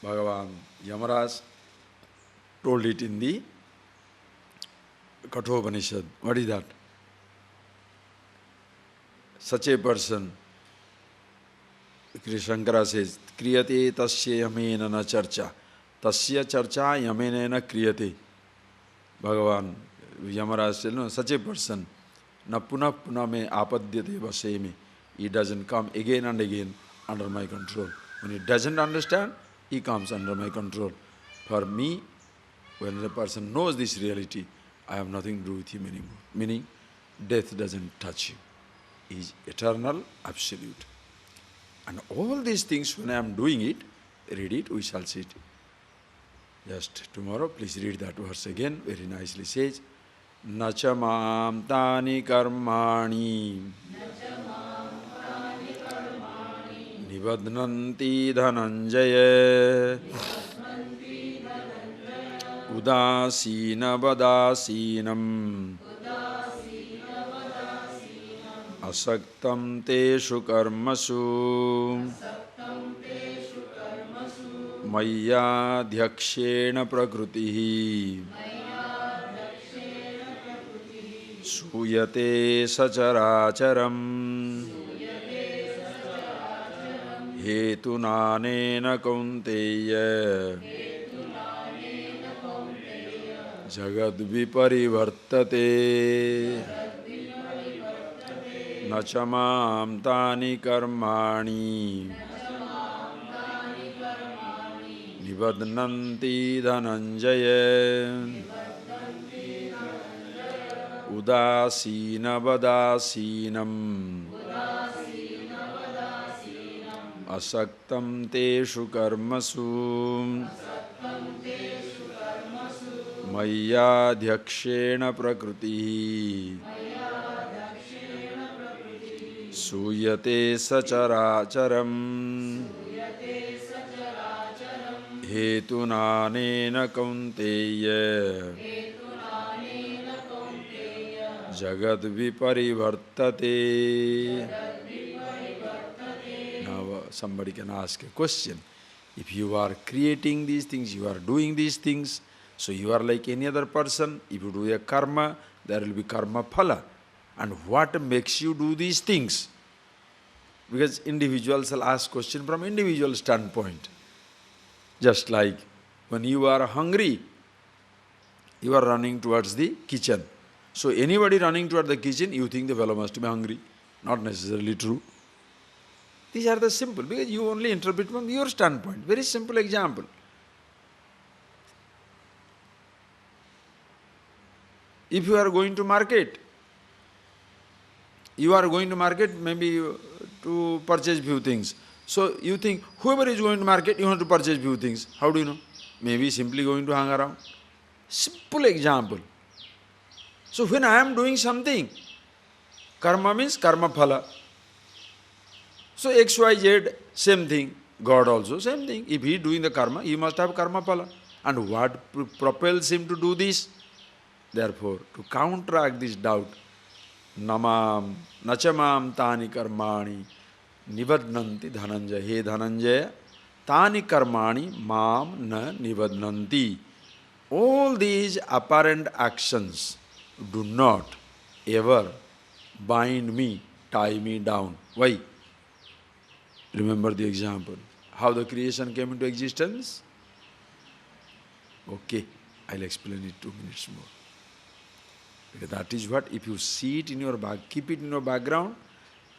Speaker 1: Bhagavan Yamaraj told it in the Kathopanishad. What is that? Such a person, Shankara says, Kriyate tasya yamena na charcha. Tasya charcha yamena na kriyate. Bhagavan Yamaraj said, no, such a person, na punah punah me apadyate vasemi. He doesn't come again and again under my control. When he doesn't understand, he comes under my control. For me, when the person knows this reality, I have nothing to do with him anymore. Meaning, death doesn't touch him. He is eternal, absolute. And all these things, when I am doing it, read it, we shall see it. Just tomorrow, please read that verse again, very nicely says, Nacha mam tani karmani nivadnanti dhananjaya udasina vadasinam asaktam teshu karmasu maya dhakshena prakrutihi suyate sacharacharam hetunanena kaunteya jagad viparivartate nachamam tani karmani nivadnanti dhananjaya udasina vadasinam asaktam teshu karmasu mayyadhyakshena prakriti suyate sacharacharam hetunanena kaunteya jagad viparivartate. Now somebody can ask a question. If you are creating these things, you are doing these things, so you are like any other person. If you do a karma, there will be karma phala. And what makes you do these things? Because individuals will ask question from individual standpoint. Just like when you are hungry, you are running towards the kitchen. So anybody running toward the kitchen, you think the fellow must be hungry. Not necessarily true. These are the simple, because you only interpret from your standpoint. Very simple example. If you are going to market, maybe to purchase few things. So you think, whoever is going to market, you want to purchase few things. How do you know? Maybe simply going to hang around. Simple example. So when I am doing something, karma means karma phala. So XYZ, same thing. God also, same thing. If he is doing the karma, he must have karma phala. And what propels him to do this? Therefore, to counteract this doubt, namam, nachamam tani karmani, nivadnanti dhananjaya. He Dhananjaya, tani karmani mam na nivadnanti. All these apparent actions do not ever bind me, tie me down. Why? Remember the example. How the creation came into existence? Okay, I'll explain it 2 minutes more. Because that is what, if you see it in your keep it in your background,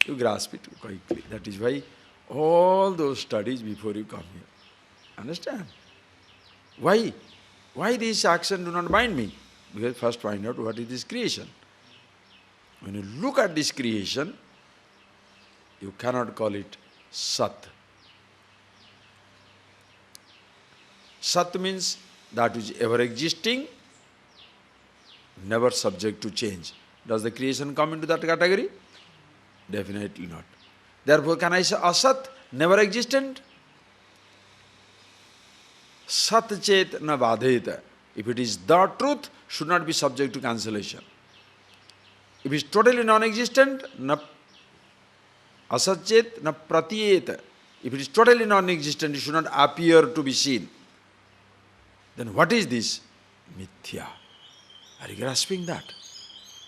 Speaker 1: you grasp it quickly. That is why all those studies before you come here. Understand? Why? Why these actions do not bind me? Because first find out what is this creation. When you look at this creation, you cannot call it Sat. Sat means that which is ever existing, never subject to change. Does the creation come into that category? Definitely not. Therefore, can I say Asat, never existent? Sat chet na vadheta. If it is the truth, should not be subject to cancellation. If it is totally non-existent, na asat chet na pratiyeta. If it is totally non-existent, it should not appear to be seen. Then what is this? Mithya. Are you grasping that?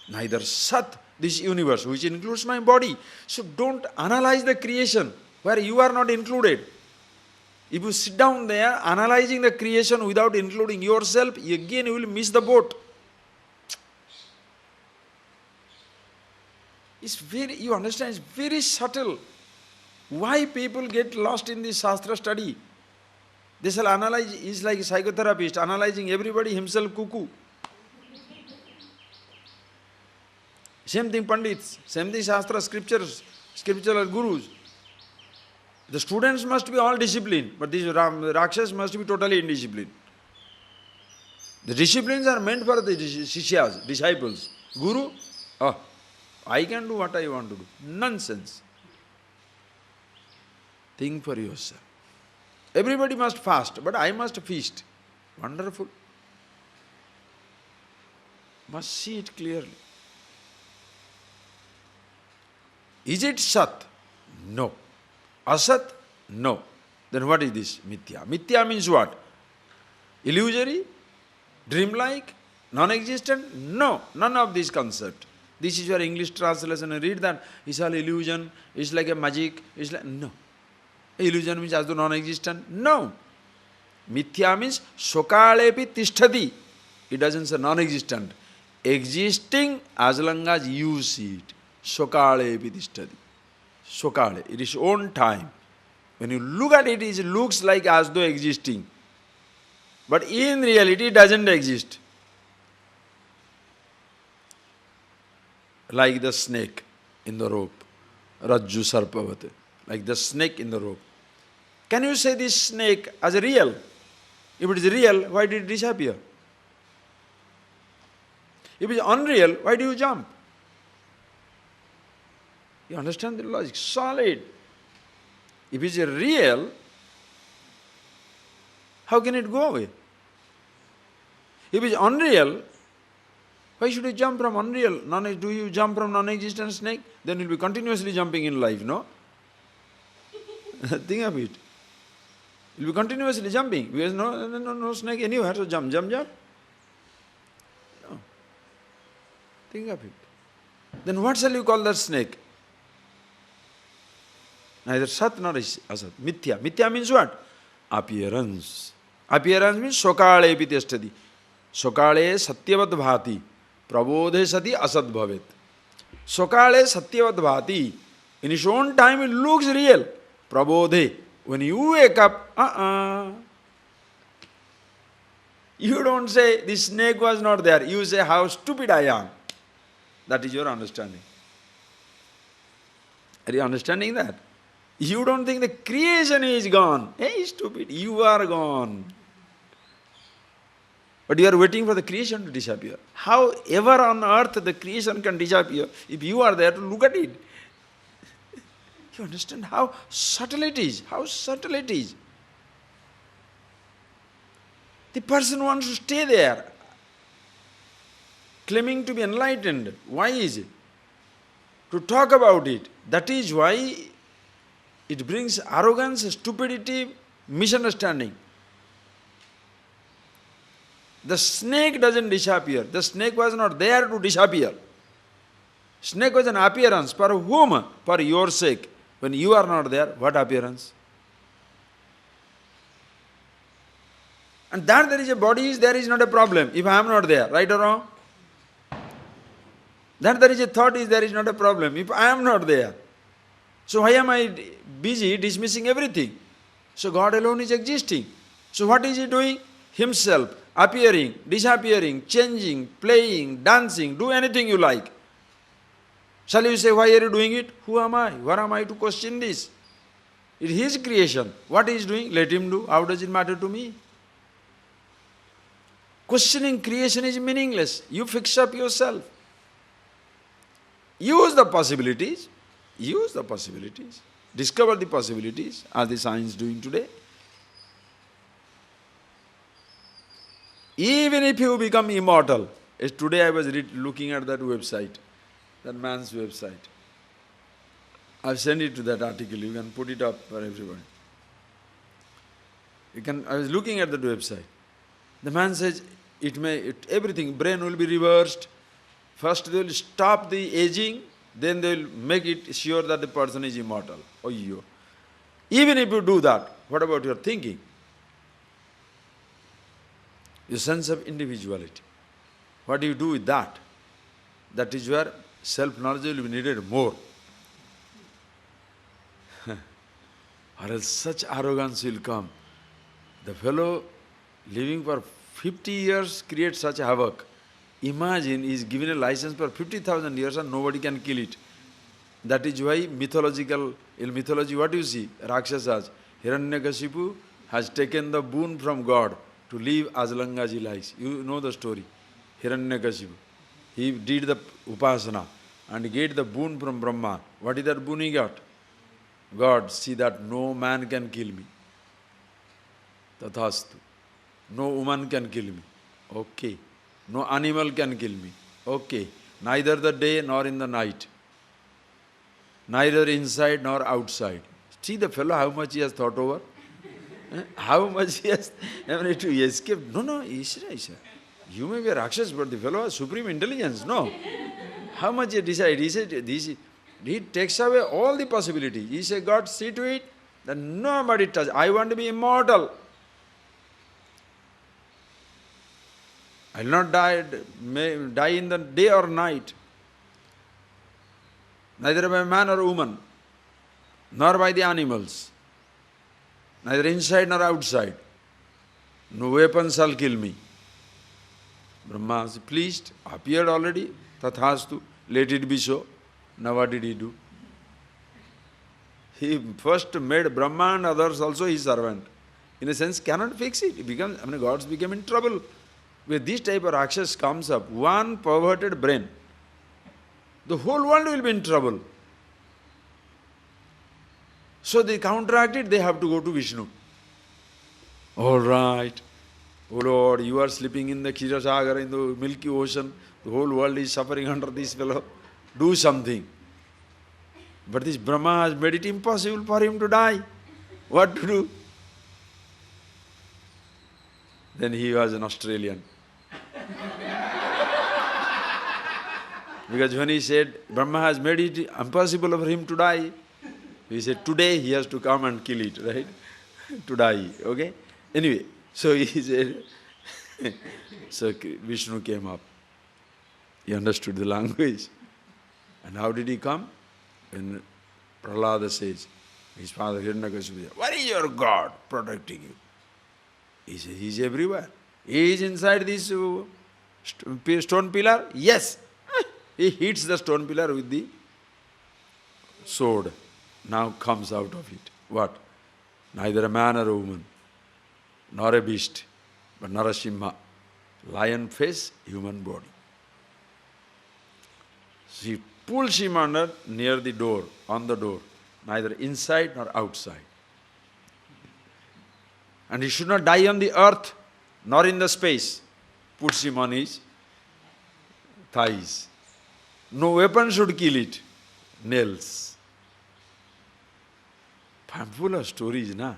Speaker 1: Neither Sat, this universe, which includes my body. So don't analyze the creation where you are not included. If you sit down there analyzing the creation without including yourself, again you will miss the boat. It's very, you understand, it's very subtle. Why people get lost in this Shastra study? They shall analyze, is like a psychotherapist, analyzing everybody, himself cuckoo. Same thing Pandits, same thing Shastra, scriptures, scriptural gurus. The students must be all disciplined, but these Rakshas must be totally indisciplined. The disciplines are meant for the Shishyas, disciples. Guru, I can do what I want to do. Nonsense. Think for yourself. Everybody must fast, but I must feast. Wonderful. Must see it clearly. Is it Sat? No. Asat? No. Then what is this? Mithya. Mithya means what? Illusory? Dreamlike? Non-existent? No. None of these concepts. This is your English translation. You read that. It's all illusion. It's like a magic. It's like, no. Illusion means as though non-existent? No. Mithya means Sokalepi tishtati. It doesn't say non-existent. Existing as long as you see it. Sokalepi tishtati. Sokale. It is own time. When you look at it, it looks like as though existing. But in reality, it doesn't exist. Like the snake in the rope. Rajju sarpavate. Like the snake in the rope. Can you say this snake as a real? If it is real, why did it disappear? If it is unreal, why do you jump? You understand the logic? Solid. If it is real, how can it go away? If it is unreal, why should you jump from unreal? Do you jump from non-existent snake? Then you will be continuously jumping in life, no? Think of it. You will be continuously jumping. Because no snake anywhere, so jump. No. Think of it. Then what shall you call that snake? Neither Sat nor Asat. Mithya. Mithya means what? Appearance. Appearance means Sokale piteshtadi. Sokale satyavad bhati. Prabodhe sati asat bhavet. Sokale satyavad bhati. In its own time it looks real. Prabodhe. When you wake up, you don't say, this snake was not there. You say, how stupid I am. That is your understanding. Are you understanding that? You don't think the creation is gone. Hey, stupid, you are gone. But you are waiting for the creation to disappear. How ever on earth the creation can disappear if you are there to look at it? You understand how subtle it is? How subtle it is. The person wants to stay there, claiming to be enlightened. Why is it? To talk about it. That is why it brings arrogance, stupidity, misunderstanding. The snake doesn't disappear. The snake was not there to disappear. Snake was an appearance. For whom? For your sake. When you are not there, what appearance? And that there is a body is not a problem if I am not there, right or wrong? That there is a thought there is not a problem if I am not there. So why am I busy dismissing everything? So God alone is existing. So what is He doing? Himself, appearing, disappearing, changing, playing, dancing, do anything you like. Shall you say, why are you doing it? Who am I? Where am I to question this? It is His creation. What He is doing, let Him do. How does it matter to me? Questioning creation is meaningless. You fix up yourself. Use the possibilities. Use the possibilities. Discover the possibilities, as the science is doing today. Even if you become immortal, as today I was looking at that website, that man's website. I've sent it to that article, you can put it up for everybody. I was looking at that website. The man says, everything, brain will be reversed. First they will stop the aging, then they will make it sure that the person is immortal. Oh, you. Even if you do that, what about your thinking? Your sense of individuality. What do you do with that? That is where self-knowledge will be needed more. Or else such arrogance will come. The fellow living for 50 years creates such havoc. Imagine he is given a license for 50,000 years and nobody can kill it. That is why in mythology what do you see? Rakshasas. Hiranyakashipu has taken the boon from God to live as long as he likes. You know the story. Hiranyakashipu. He did the upasana and get the boon from Brahma. What is that boon he got? God, see that no man can kill me. Tathastu. No woman can kill me. Okay. No animal can kill me. Okay. Neither the day nor in the night. Neither inside nor outside. See the fellow how much he has thought over? How much he has to escape. No, Isha. You may be a Rakshas, but the fellow has supreme intelligence. No. How much he decided? He said, he takes away all the possibilities. He said, God, see to it that nobody touches. I want to be immortal. I will not die in the day or night. Neither by man or woman, nor by the animals. Neither inside nor outside. No weapon shall kill me. Brahma is pleased, appeared already, tathastu, let it be so. Now what did he do? He first made Brahma and others also his servant. In a sense, cannot fix it. It becomes, gods became in trouble. Where this type of Rakshas comes up, one perverted brain, the whole world will be in trouble. So they counteract it, they have to go to Vishnu. All right. Oh Lord, you are sleeping in the Kshasagar, in the Milky Ocean. The whole world is suffering under this fellow. Do something. But this Brahma has made it impossible for him to die. What to do? Then he was an Australian. Because when he said, Brahma has made it impossible for him to die, he said, today he has to come and kill it, right? To die, okay? Anyway, so he said, so Vishnu came up. He understood the language. And how did he come? When Prahlada says, his father Hiranyakashipu, where is your God protecting you? He says, he is everywhere. He is inside this stone pillar? Yes. He hits the stone pillar with the sword. Now comes out of it. What? Neither a man or a woman, nor a beast, but Narasimha. Lion face, human body. She pulls him under near the door, on the door, neither inside nor outside. And he should not die on the earth, nor in the space. Puts him on his thighs. No weapon should kill it. Nails. I'm full of stories, na?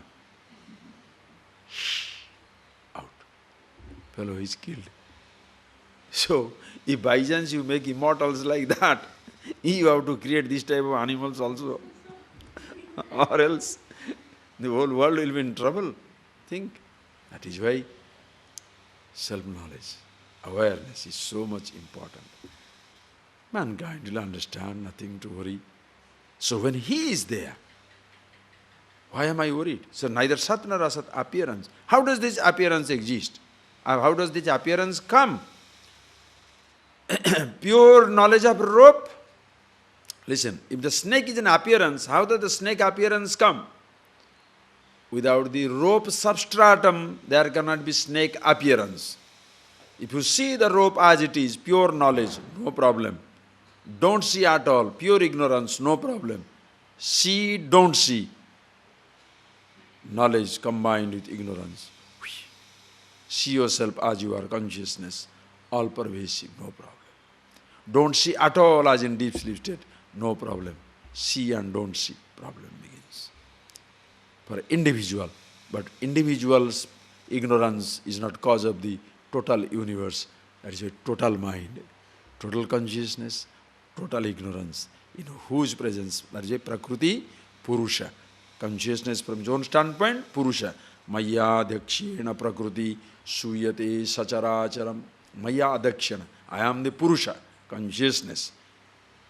Speaker 1: Out. Fellow is killed. So, if by chance you make immortals like that, you have to create this type of animals also. Or else, the whole world will be in trouble. Think. That is why self-knowledge, awareness is so much important. Mankind will understand, nothing to worry. So when he is there, why am I worried? So neither Sat nor Asat appearance. How does this appearance exist? How does this appearance come? Pure knowledge of rope. Listen, if the snake is an appearance, how does the snake appearance come? Without the rope substratum, there cannot be snake appearance. If you see the rope as it is, pure knowledge, no problem. Don't see at all, pure ignorance, no problem. See, don't see. Knowledge combined with ignorance. See yourself as you are, consciousness, all pervasive, no problem. Don't see at all as in deep sleep state, no problem. See and don't see, problem begins. For individual, but individual's ignorance is not cause of the total universe. That is a total mind, total consciousness, total ignorance, in whose presence, that is a Prakriti Purusha. Consciousness from his own standpoint, Purusha. Maya Adhakshena Prakriti Suyate Sacharacharam. Maya Adhakshena. I am the Purusha, consciousness.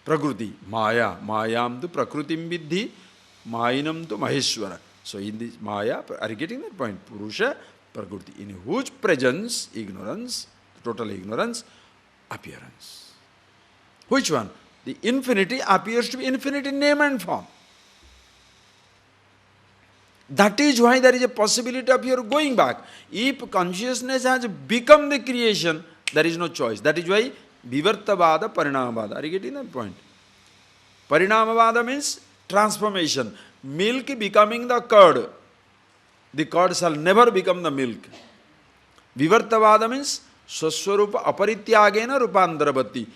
Speaker 1: Prakriti, Maya. Mayam tu Prakritim Vidhi, Mayinam tu Maheshwara. So in this Maya, are you getting that point? Purusha, Prakriti. In whose presence, ignorance, total ignorance, appearance. Which one? The infinity appears to be infinite in name and form. That is why there is a possibility of your going back. If consciousness has become the creation, there is no choice. That is why Vivartavada, Parinamavada. Are you getting that point? Parinamavada means transformation. Milk becoming the curd. The curd shall never become the milk. Vivartavada means Swaswarupa Aparityagena Rupandarabhati.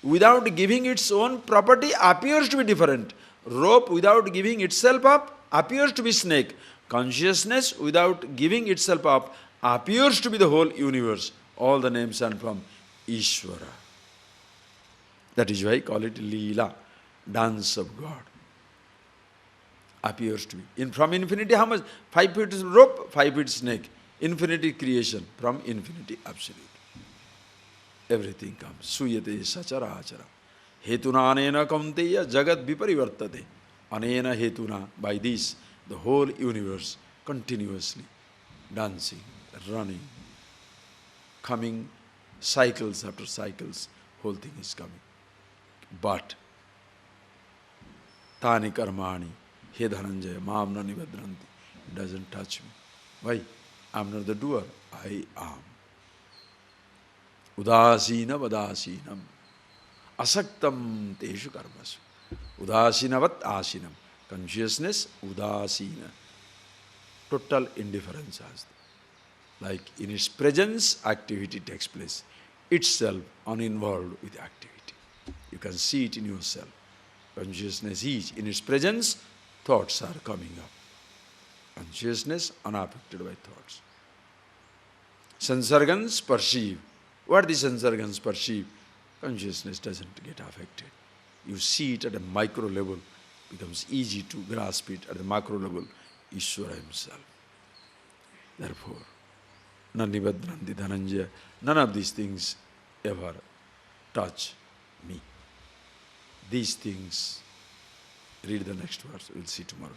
Speaker 1: Without giving its own property, appears to be different. Rope without giving itself up, appears to be snake. Consciousness without giving itself up, appears to be the whole universe. All the names are from Ishvara. That is why I call it Leela, dance of God. Appears to be. From infinity, how much? 5 feet rope, 5 feet snake. Infinity creation, from infinity absolute. Everything comes. Suyate sachara achara. Hetuna anena kaunteya jagat viparivartate. Anena hetuna. By this, the whole universe continuously dancing, running, coming, cycles after cycles, whole thing is coming. But Tani karmani, he Dhananjaya, maam na nibadranti. It doesn't touch me. Why? I'm not the doer, I am. Udasina vadasinam, asaktam teshu karmasu. Udasinavat asinam. Consciousness, udasina. Total indifference has. Like in its presence, activity takes place. Itself uninvolved with activity. You can see it in yourself. Consciousness is. In its presence, thoughts are coming up. Consciousness unaffected by thoughts. Sansargans perceive. What the sansargans perceive? Consciousness doesn't get affected. You see it at a micro level. Becomes easy to grasp it at the macro level. Ishvara himself. Therefore, Nanivadranti Dhananjaya, none of these things ever touch me. These things, read the next verse, we'll see tomorrow.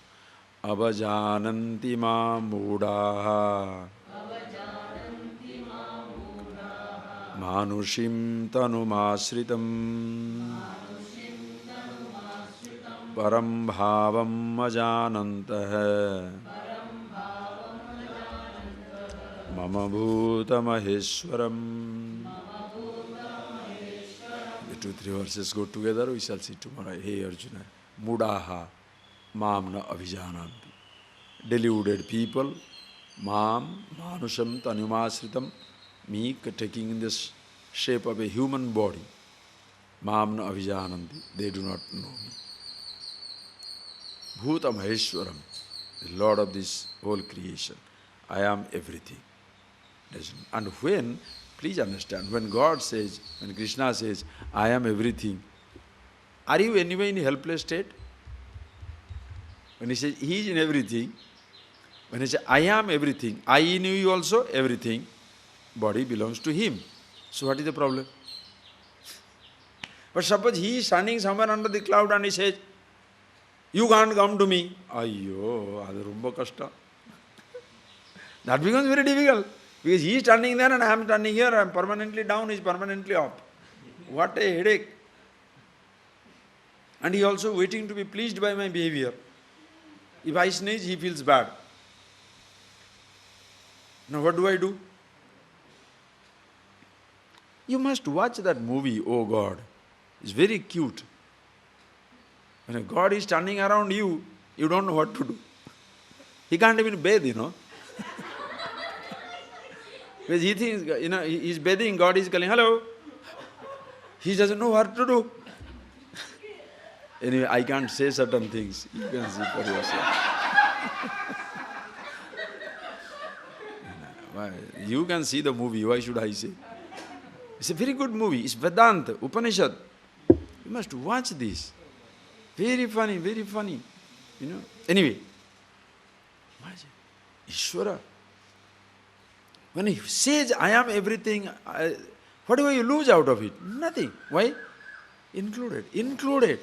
Speaker 1: Avajananti ma mudaha manushim tanumasritam param bhavam ajanantah mama bhuta maheshwaram. The 2-3 verses go together, we shall see tomorrow. Hey Arjuna, mudaha mamna avijananti. Deluded people, mam, manusham tanumasritam, me taking in this shape of a human body, mamna avijananti, they do not know me. Bhuta maheshwaram, the Lord of this whole creation. I am everything. And when, please understand, when God says, when Krishna says, I am everything, are you anyway in a helpless state? When he says, he is in everything, when he says, I am everything, I in you also, everything, body belongs to him. So what is the problem? But suppose he is standing somewhere under the cloud and he says, you can't come to me. Ayyo, adu romba kashta. That becomes very difficult. Because he is standing there and I am standing here, I am permanently down, he is permanently up. What a headache. And he also waiting to be pleased by my behavior. If I sneeze, he feels bad. Now what do? You must watch that movie, Oh God. It's very cute. When a God is standing around you, you don't know what to do. He can't even bathe, you know. Because he thinks, he is bathing, God is calling, hello. He doesn't know what to do. Anyway, I can't say certain things. You can see for yourself. You can see the movie, why should I say? It's a very good movie. It's Vedanta, Upanishad. You must watch this. Very funny, very funny. Anyway, imagine, Ishvara. When he says, I am everything, what do you lose out of it? Nothing. Why? Included.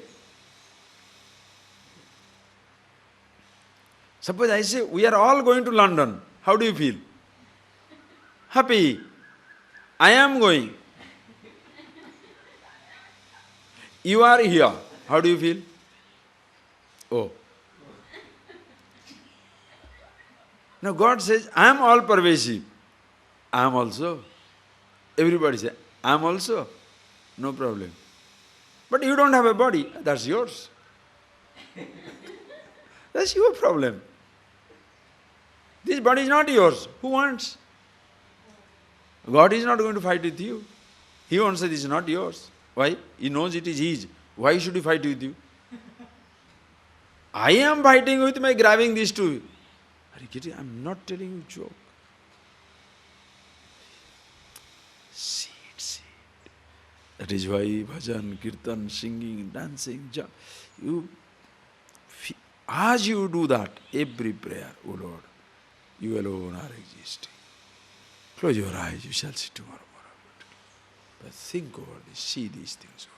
Speaker 1: Suppose I say, we are all going to London. How do you feel? Happy. I am going. You are here. How do you feel? Oh. Now God says, I am all pervasive. I am also. Everybody says, I am also. No problem. But you don't have a body. That's yours. That's your problem. This body is not yours. Who wants? God is not going to fight with you. He wants that this is not yours. Why? He knows it is his. Why should he fight with you? I am fighting with my grabbing these two. Are you kidding? I am not telling you a joke. See it. That is why bhajan, kirtan, singing, dancing, as you do that, every prayer, O Lord, you alone are existing. Close your eyes, you shall see tomorrow. But think over this, see these things.